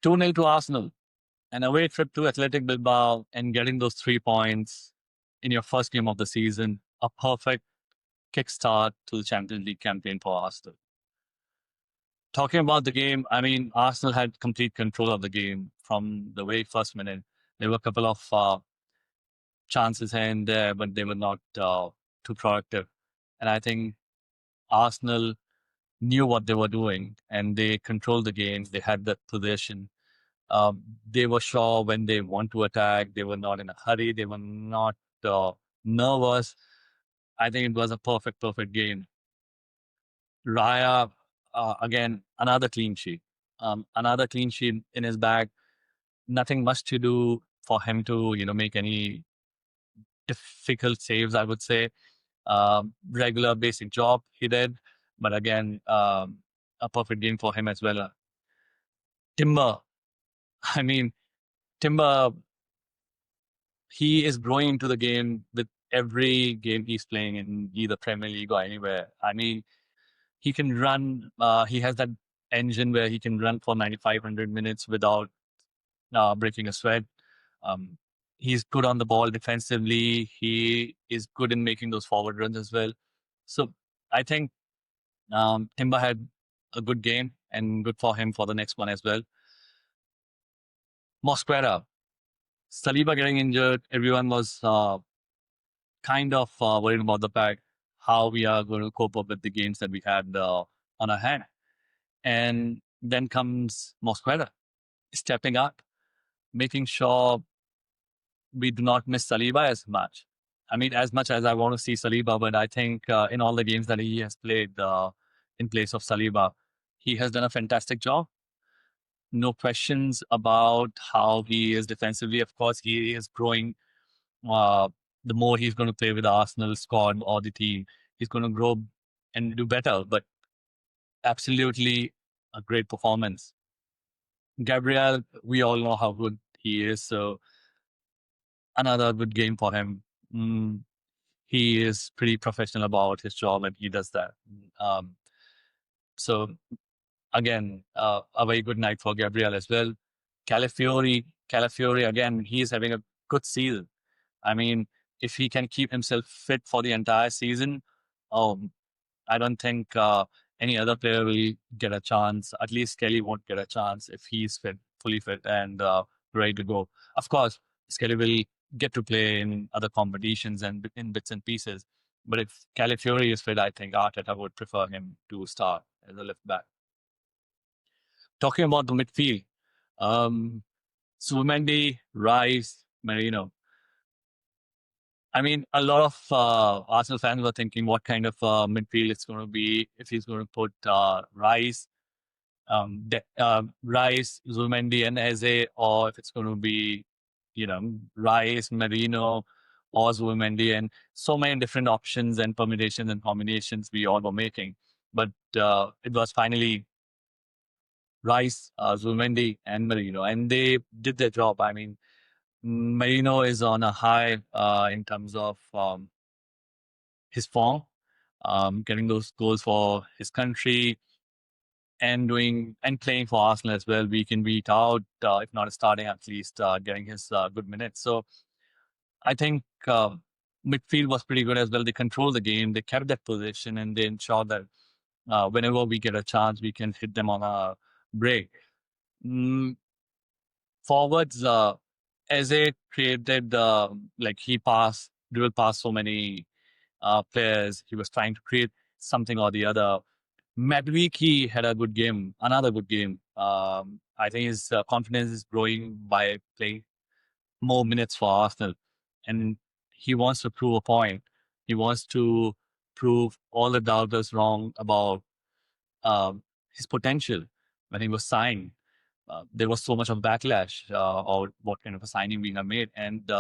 2-0 to Arsenal, an away trip to Athletic Bilbao, and getting those 3 points in your first game of the season, a perfect kickstart to the Champions League campaign for Arsenal. Talking about the game, I mean, Arsenal had complete control of the game from the very first minute. There were a couple of chances here and there, but they were not too productive. And I think Arsenal knew what they were doing and they controlled the game. They had that possession. They were sure when they want to attack. They were not in a hurry. They were not nervous. I think it was a perfect game. Raya, again, another clean sheet. Another clean sheet in his bag. Nothing much to do for him to, make any difficult saves, I would say. Regular basic job he did. But again, a perfect game for him as well. Timber, I mean, Timber, he is growing into the game with every game he's playing in either Premier League or anywhere. I mean, he can run. He has that engine where he can run for 9,500 minutes without breaking a sweat. Um, he's good on the ball defensively. He is good in making those forward runs as well. So I think Timber had a good game and good for him for the next one as well. Mosquera, Saliba getting injured. Everyone was kind of worried about the fact how we are going to cope up with the games that we had on our hand. And then comes Mosquera stepping up, making sure we do not miss Saliba as much. I mean, as much as I want to see Saliba, but I think in all the games that he has played in place of Saliba, he has done a fantastic job. No questions about how he is defensively. Of course, he is growing. The more he's going to play with the Arsenal squad or the team, he's going to grow and do better. But absolutely a great performance. Gabriel, we all know how good he is. So another good game for him. He is pretty professional about his job and he does that. So again, a very good night for Gabriel as well. Calafiori again, he's having a good season. I mean, if he can keep himself fit for the entire season, I don't think any other player will get a chance. At least Kelly won't get a chance if he's fit, fully fit and ready to go. Of course, Kelly will get to play in other competitions and in bits and pieces. But if Calafiori is fit, I think Arteta would prefer him to start as a left back. Talking about the midfield, Zubimendi, Rice, Merino. I mean, a lot of Arsenal fans were thinking what kind of midfield it's going to be if he's going to put Rice, Rice, Zubimendi, and Eze, or if it's going to be, Rice, Merino, or Zubimendi, and so many different options and permutations and combinations we all were making. But it was finally Rice, Zubimendi, and Merino, and they did their job. I mean, Merino is on a high in terms of his form, getting those goals for his country, and playing for Arsenal as well, week in week out. If not starting, at least getting his good minutes. So I think midfield was pretty good as well. They controlled the game, they kept that position, and they ensured that whenever we get a chance, we can hit them on a break. Forwards, Eze created he dribble past so many players. He was trying to create something or the other. Madueke had a good game, another good game. I think his confidence is growing by playing more minutes for Arsenal, and he wants to prove a point. He wants to prove all the doubters wrong about his potential when he was signed. There was so much of backlash or what kind of a signing we have made, and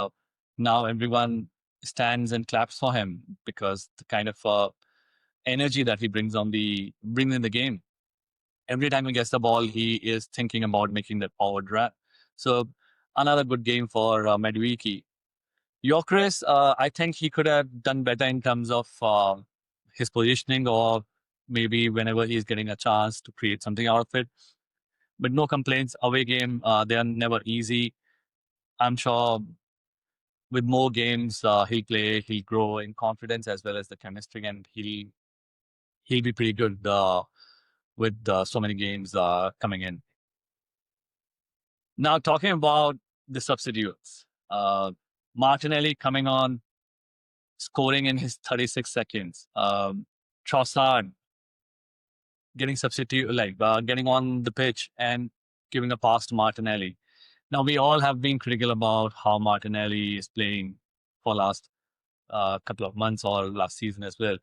now everyone stands and claps for him because the kind of energy that he brings in the game. Every time he gets the ball, he is thinking about making that forward run. So another good game for Madueke. Gyökeres, I think he could have done better in terms of his positioning or maybe whenever he's getting a chance to create something out of it. but no complaints. Away game, they are never easy. I'm sure with more games he'll play, he'll grow in confidence as well as the chemistry, and he'll be pretty good with so many games coming in. Now talking about the substitutes, Martinelli coming on, scoring in his 36 seconds. Trossard getting getting on the pitch and giving a pass to Martinelli. Now we all have been critical about how Martinelli is playing for last couple of months or last season as well,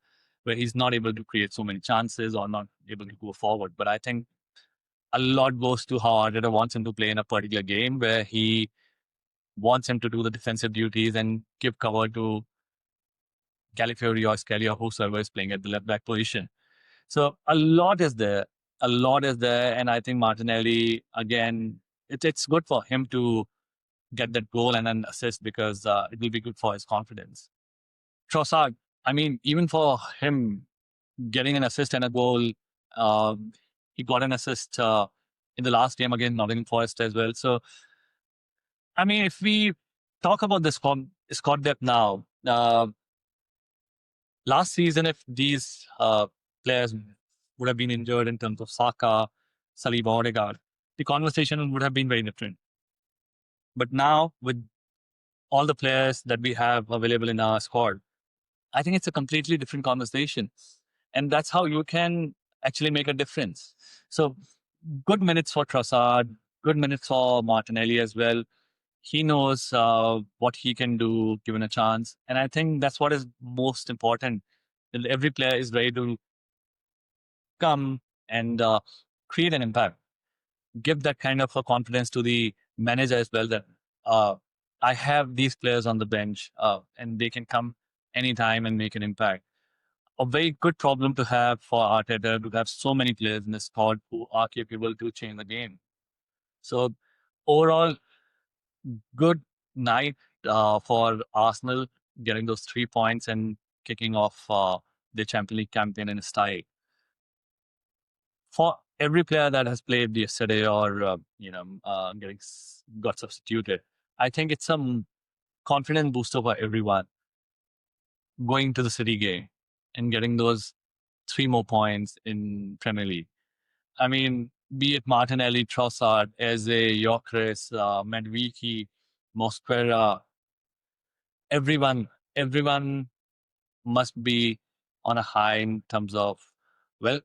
where he's not able to create so many chances or not able to go forward. But I think a lot goes to how Arteta wants him to play in a particular game, where he wants him to do the defensive duties and give cover to Calafiori or Skelly or whosoever is playing at the left back position. So a lot is there. A lot is there. And I think Martinelli, again, it's good for him to get that goal and an assist because it will be good for his confidence. Trossard, I mean, even for him getting an assist and a goal, he got an assist in the last game against Nottingham Forest as well. So, I mean, if we talk about the squad depth now, last season, if these players would have been injured in terms of Saka, Saliba, Odegaard, the conversation would have been very different. But now, with all the players that we have available in our squad, I think it's a completely different conversation. And that's how you can actually make a difference. So, good minutes for Trossard, good minutes for Martinelli as well. He knows what he can do given a chance. And I think that's what is most important. Every player is ready to come and create an impact. Give that kind of a confidence to the manager as well that I have these players on the bench and they can come anytime and make an impact. A very good problem to have for Arteta to have so many players in the squad who are capable to change the game. So overall, good night for Arsenal getting those 3 points and kicking off the Champions League campaign in style. For every player that has played yesterday or got substituted, I think it's some confidence booster for everyone going to the City game and getting those 3 more points in Premier League. I mean, be it Martinelli, Trossard, Eze, Gyökeres, Madueke, Mosquera, everyone must be on a high in terms of, well,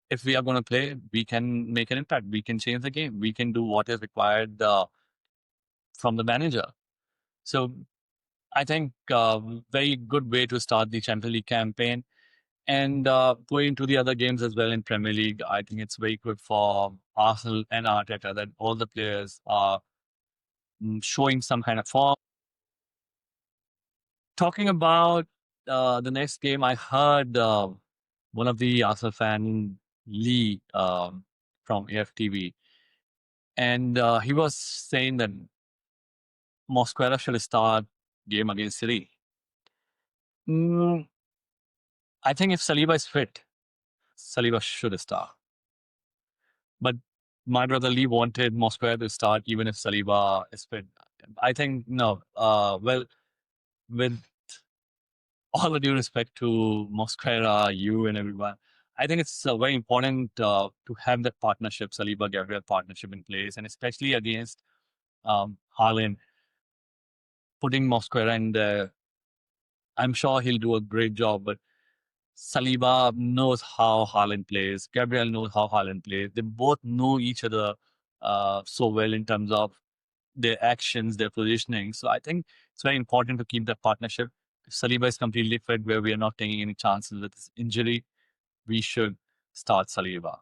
if we are going to play, we can make an impact. We can change the game. We can do what is required from the manager. So I think very good way to start the Champions League campaign. And going to the other games as well in Premier League, I think it's very good for Arsenal and Arteta that all the players are showing some kind of form. Talking about the next game, I heard one of the Arsenal fan, Lee, from AFTV, and he was saying that Mosquera should start game against City. I think if Saliba is fit, Saliba should start. But my brother Lee wanted Mosquera to start even if Saliba is fit. I think no. Well, with all the due respect to Mosquera, you and everyone, I think it's very important to have that partnership, Saliba Gabriel partnership in place, and especially against Haaland, putting Mosquera in there. I'm sure he'll do a great job, but Saliba knows how Haaland plays. Gabriel knows how Haaland plays. They both know each other so well in terms of their actions, their positioning. So I think it's very important to keep that partnership. If Saliba is completely fit, where we are not taking any chances with his injury, we should start Saliba.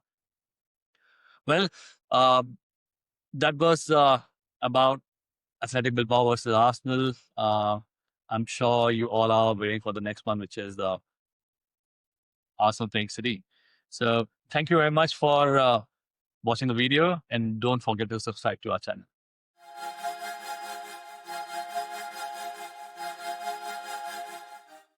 Well, that was about Athletic Bilbao versus Arsenal. I'm sure you all are waiting for the next one, which is the Arsenal playing City. So thank you very much for watching the video, and don't forget to subscribe to our channel.